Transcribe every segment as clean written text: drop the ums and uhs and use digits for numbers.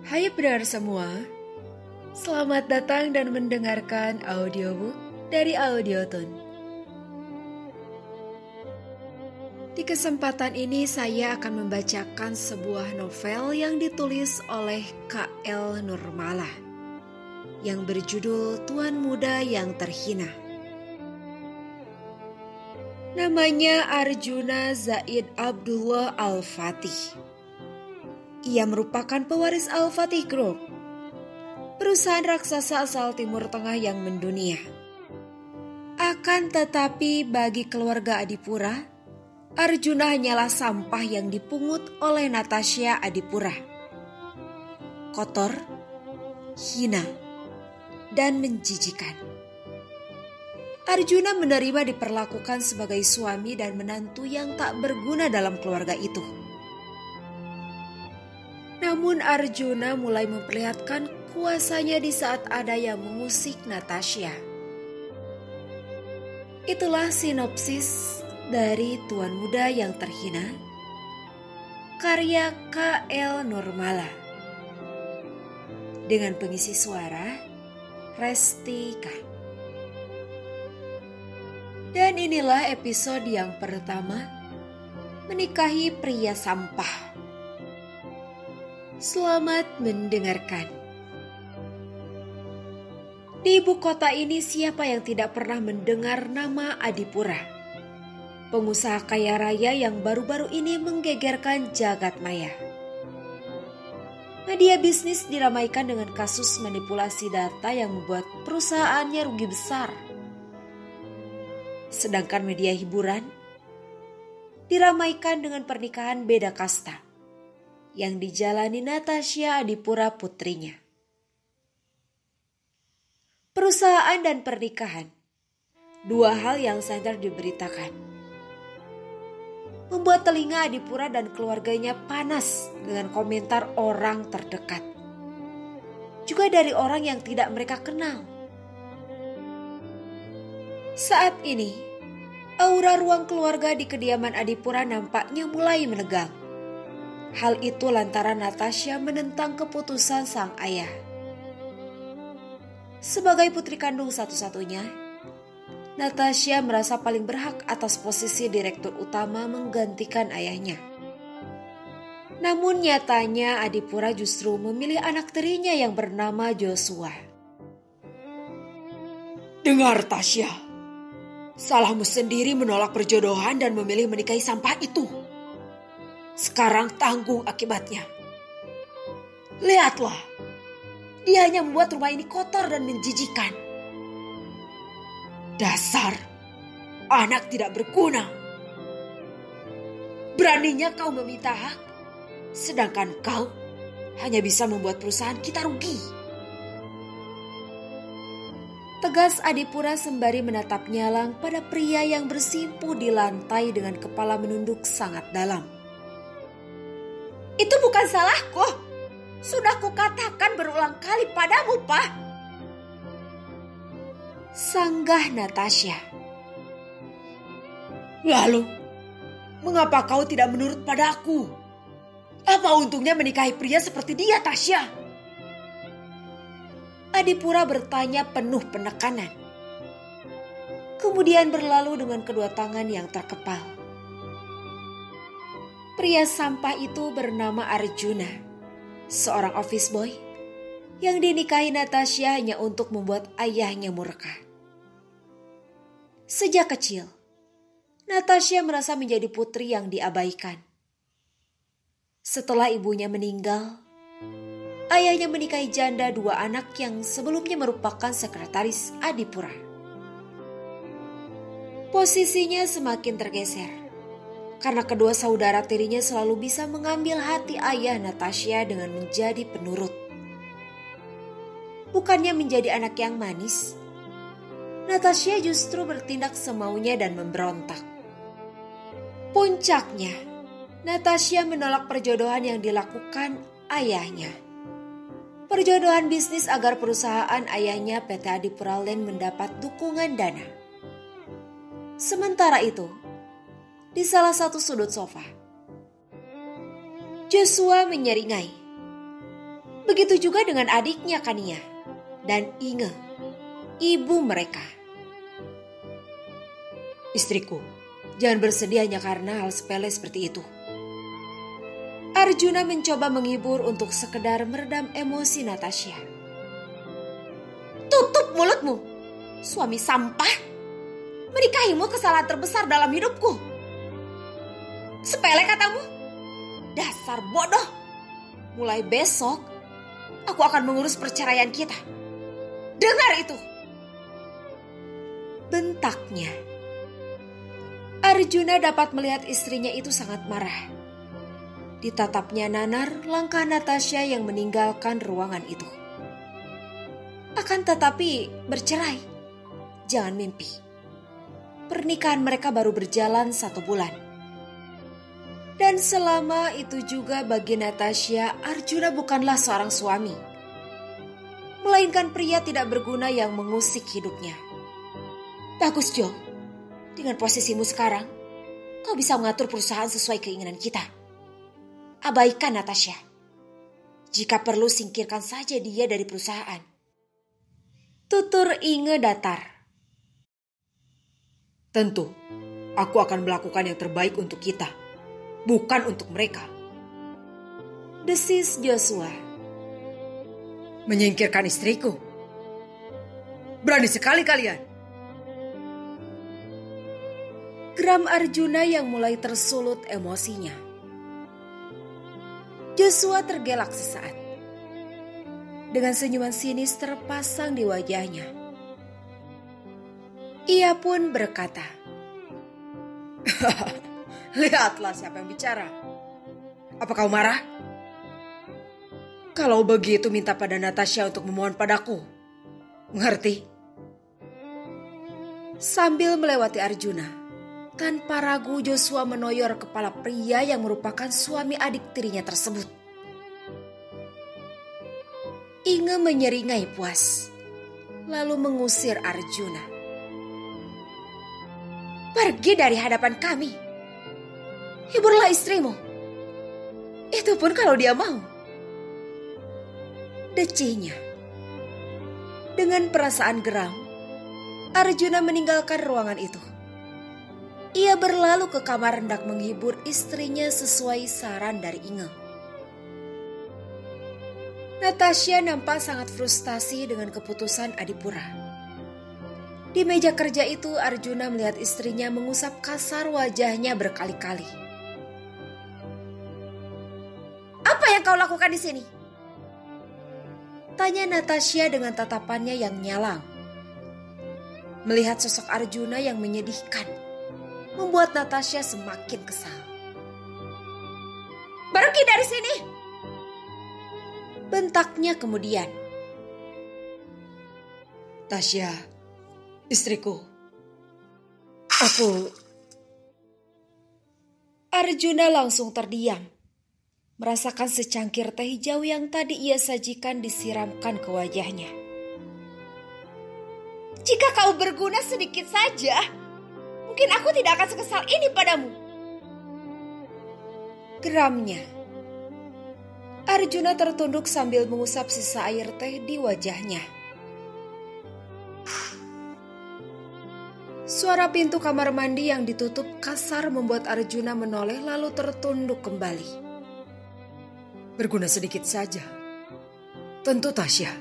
Hai pendengar semua, selamat datang dan mendengarkan audiobook dari Audiotun. Di kesempatan ini saya akan membacakan sebuah novel yang ditulis oleh K.L. Nurmala yang berjudul Tuan Muda yang Terhina. Namanya Arjuna Zaid Abdullah Al-Fatih. Ia merupakan pewaris Al-Fatih Group, perusahaan raksasa asal Timur Tengah yang mendunia. Akan tetapi bagi keluarga Adipura, Arjuna hanyalah sampah yang dipungut oleh Natasha Adipura. Kotor, hina, dan menjijikan. Arjuna menerima diperlakukan sebagai suami dan menantu yang tak berguna dalam keluarga itu. Namun Arjuna mulai memperlihatkan kuasanya di saat ada yang mengusik Natasha. Itulah sinopsis dari Tuan Muda yang Terhina, karya K.L. Nurmala. Dengan pengisi suara Restika. Dan inilah episode yang pertama, menikahi pria sampah. Selamat mendengarkan. Di ibu kota ini siapa yang tidak pernah mendengar nama Adipura? Pengusaha kaya raya yang baru-baru ini menggegerkan jagat maya. Media bisnis diramaikan dengan kasus manipulasi data yang membuat perusahaannya rugi besar. Sedangkan media hiburan diramaikan dengan pernikahan beda kasta yang dijalani Natasha Adipura putrinya. Perusahaan dan pernikahan, dua hal yang santer diberitakan, membuat telinga Adipura dan keluarganya panas dengan komentar orang terdekat, juga dari orang yang tidak mereka kenal. Saat ini, aura ruang keluarga di kediaman Adipura nampaknya mulai menegang. Hal itu lantaran Natasha menentang keputusan sang ayah. Sebagai putri kandung satu-satunya, Natasha merasa paling berhak atas posisi direktur utama menggantikan ayahnya. Namun nyatanya Adipura justru memilih anak tirinya yang bernama Joshua. Dengar Tasya, salahmu sendiri menolak perjodohan dan memilih menikahi sampah itu. Sekarang tanggung akibatnya. Lihatlah, dia hanya membuat rumah ini kotor dan menjijikan. Dasar anak tidak berguna. Beraninya kau meminta hak, sedangkan kau hanya bisa membuat perusahaan kita rugi. Tegas Adipura sembari menatap nyalang pada pria yang bersimpuh di lantai dengan kepala menunduk sangat dalam. Itu bukan salahku. Sudah kukatakan berulang kali padamu, Pak. Sanggah Natasha. Lalu, mengapa kau tidak menurut padaku? Apa untungnya menikahi pria seperti dia, Tasya? Adipura bertanya penuh penekanan. Kemudian berlalu dengan kedua tangan yang terkepal. Pria sampah itu bernama Arjuna, seorang office boy yang dinikahi Natasha hanya untuk membuat ayahnya murka. Sejak kecil, Natasha merasa menjadi putri yang diabaikan. Setelah ibunya meninggal, ayahnya menikahi janda dua anak yang sebelumnya merupakan sekretaris Adipura. Posisinya semakin tergeser, karena kedua saudara tirinya selalu bisa mengambil hati ayah Natasha dengan menjadi penurut. Bukannya menjadi anak yang manis, Natasha justru bertindak semaunya dan memberontak. Puncaknya, Natasha menolak perjodohan yang dilakukan ayahnya. Perjodohan bisnis agar perusahaan ayahnya PT Adipura Land mendapat dukungan dana. Sementara itu, di salah satu sudut sofa, Joshua menyeringai. Begitu juga dengan adiknya Kania dan Inge, ibu mereka. Istriku, jangan bersedih hanya karena hal sepele seperti itu. Arjuna mencoba menghibur untuk sekedar meredam emosi Natasha. Tutup mulutmu, suami sampah. Menikahimu kesalahan terbesar dalam hidupku. Sepele katamu? Dasar bodoh. Mulai besok, aku akan mengurus perceraian kita. Dengar itu. Bentaknya. Arjuna dapat melihat istrinya itu sangat marah. Ditatapnya nanar langkah Natasha yang meninggalkan ruangan itu. Akan tetapi bercerai. Jangan mimpi. Pernikahan mereka baru berjalan 1 bulan. Dan selama itu juga bagi Natasha, Arjuna bukanlah seorang suami. Melainkan pria tidak berguna yang mengusik hidupnya. Bagus Jo, dengan posisimu sekarang, kau bisa mengatur perusahaan sesuai keinginan kita. Abaikan Natasha. Jika perlu singkirkan saja dia dari perusahaan. Tutur Inge datar. Tentu, aku akan melakukan yang terbaik untuk kita. Bukan untuk mereka. Desis Joshua. Menyingkirkan istriku? Berani sekali kalian. Geram Arjuna yang mulai tersulut emosinya. Joshua tergelak sesaat. Dengan senyuman sinis terpasang di wajahnya. Ia pun berkata, Lihatlah siapa yang bicara. Apa kau marah? Kalau begitu minta pada Natasha untuk memohon padaku. Mengerti? Sambil melewati Arjuna, tanpa ragu Joshua menoyor kepala pria yang merupakan suami adik tirinya tersebut. Inge menyeringai puas, lalu mengusir Arjuna. Pergi dari hadapan kami. Hiburlah istrimu. Itu pun kalau dia mau. Decihnya. Dengan perasaan geram, Arjuna meninggalkan ruangan itu. Ia berlalu ke kamar hendak menghibur istrinya sesuai saran dari Inge. Natasha nampak sangat frustasi dengan keputusan Adipura. Di meja kerja itu Arjuna melihat istrinya mengusap kasar wajahnya berkali-kali. Apa yang kau lakukan di sini? Tanya Natasha dengan tatapannya yang nyalang. Melihat sosok Arjuna yang menyedihkan, membuat Natasha semakin kesal. Pergi dari sini! Bentaknya kemudian. Tasya, istriku. Aku... Arjuna langsung terdiam. Merasakan secangkir teh hijau yang tadi ia sajikan disiramkan ke wajahnya. Jika kau berguna sedikit saja, mungkin aku tidak akan sekesal ini padamu. Geramnya. Arjuna tertunduk sambil mengusap sisa air teh di wajahnya. Suara pintu kamar mandi yang ditutup kasar membuat Arjuna menoleh lalu tertunduk kembali. Berguna sedikit saja. Tentu Tasya.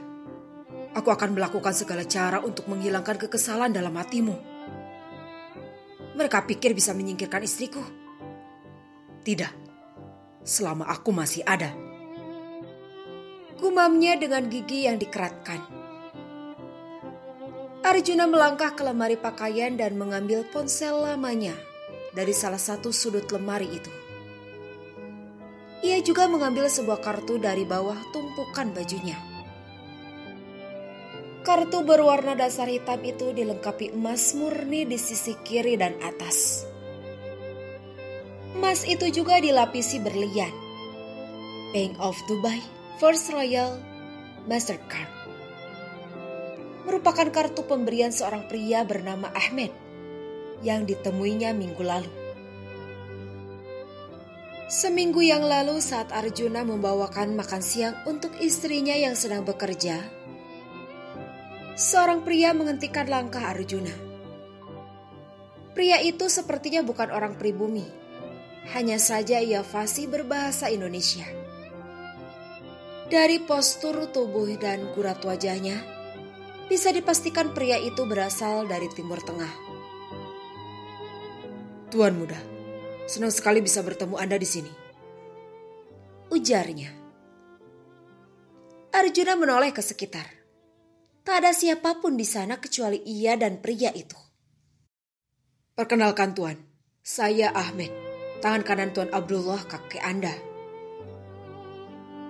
Aku akan melakukan segala cara untuk menghilangkan kekesalan dalam hatimu. Mereka pikir bisa menyingkirkan istriku. Tidak. Selama aku masih ada. Gumamnya dengan gigi yang dikeratkan. Arjuna melangkah ke lemari pakaian dan mengambil ponsel lamanya dari salah satu sudut lemari itu. Ia juga mengambil sebuah kartu dari bawah tumpukan bajunya. Kartu berwarna dasar hitam itu dilengkapi emas murni di sisi kiri dan atas. Emas itu juga dilapisi berlian. Bank of Dubai First Royal Mastercard. Merupakan kartu pemberian seorang pria bernama Ahmed yang ditemuinya minggu lalu. Seminggu yang lalu saat Arjuna membawakan makan siang untuk istrinya yang sedang bekerja, seorang pria menghentikan langkah Arjuna. Pria itu sepertinya bukan orang pribumi, hanya saja ia fasih berbahasa Indonesia. Dari postur tubuh dan gurat wajahnya, bisa dipastikan pria itu berasal dari Timur Tengah. Tuan muda, senang sekali bisa bertemu Anda di sini, ujarnya. Arjuna menoleh ke sekitar. Tak ada siapapun di sana kecuali ia dan pria itu. Perkenalkan Tuan, saya Ahmed, tangan kanan Tuan Abdullah, kakek Anda.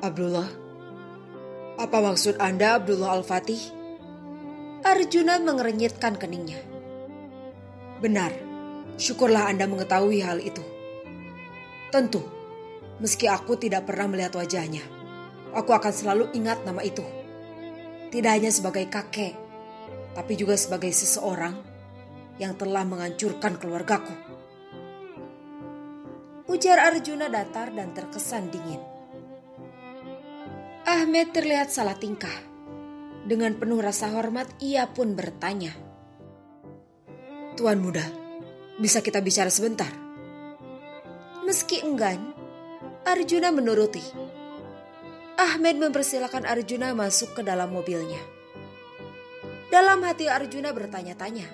Abdullah? Apa maksud Anda Abdullah Al-Fatih? Arjuna mengerenyitkan keningnya. Benar, syukurlah Anda mengetahui hal itu. Tentu, meski aku tidak pernah melihat wajahnya, aku akan selalu ingat nama itu. Tidak hanya sebagai kakek, tapi juga sebagai seseorang yang telah menghancurkan keluargaku. Ujar Arjuna datar dan terkesan dingin. Ahmed terlihat salah tingkah. Dengan penuh rasa hormat ia pun bertanya. Tuan muda, bisa kita bicara sebentar? Meski enggan, Arjuna menuruti. Ahmed mempersilakan Arjuna masuk ke dalam mobilnya. Dalam hati Arjuna bertanya-tanya.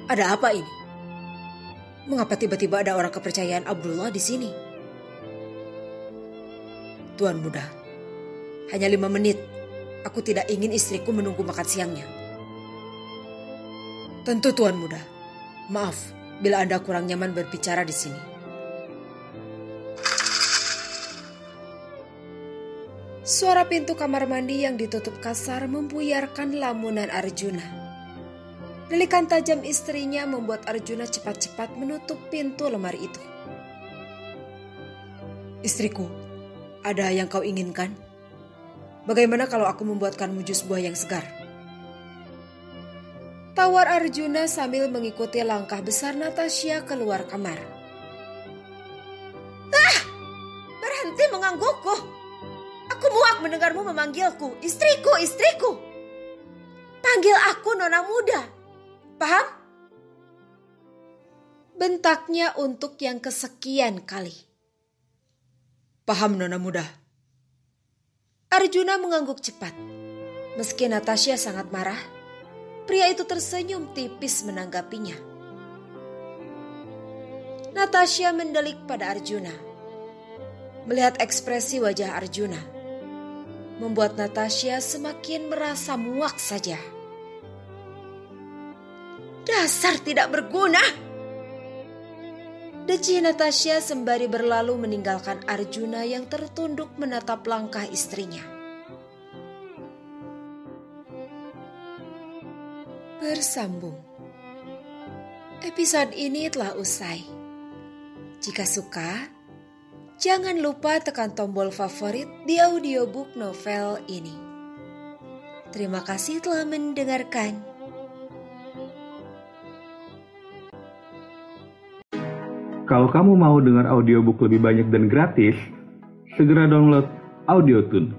Ada apa ini? Mengapa tiba-tiba ada orang kepercayaan Abdullah di sini? Tuan muda, hanya 5 menit. Aku tidak ingin istriku menunggu makan siangnya. Tentu Tuan muda. Maaf bila Anda kurang nyaman berbicara di sini. Suara pintu kamar mandi yang ditutup kasar membuyarkan lamunan Arjuna. Delikan tajam istrinya membuat Arjuna cepat-cepat menutup pintu lemari itu. Istriku, ada yang kau inginkan? Bagaimana kalau aku membuatkanmu jus buah yang segar? Tawar Arjuna sambil mengikuti langkah besar Natasha keluar kamar. Berhenti menggangguku. Aku muak mendengarmu memanggilku. Istriku, istriku. Panggil aku nona muda. Paham? Bentaknya untuk yang kesekian kali. Paham nona muda. Arjuna mengangguk cepat. Meski Natasha sangat marah, pria itu tersenyum tipis menanggapinya. Natasha mendelik pada Arjuna. Melihat ekspresi wajah Arjuna, membuat Natasha semakin merasa muak saja. Dasar tidak berguna. Deci Natasha sembari berlalu meninggalkan Arjuna yang tertunduk menatap langkah istrinya. Bersambung. Episode ini telah usai. Jika suka, jangan lupa tekan tombol favorit di audiobook novel ini. Terima kasih telah mendengarkan. Kalau kamu mau dengar audiobook lebih banyak dan gratis, segera download Audiotune.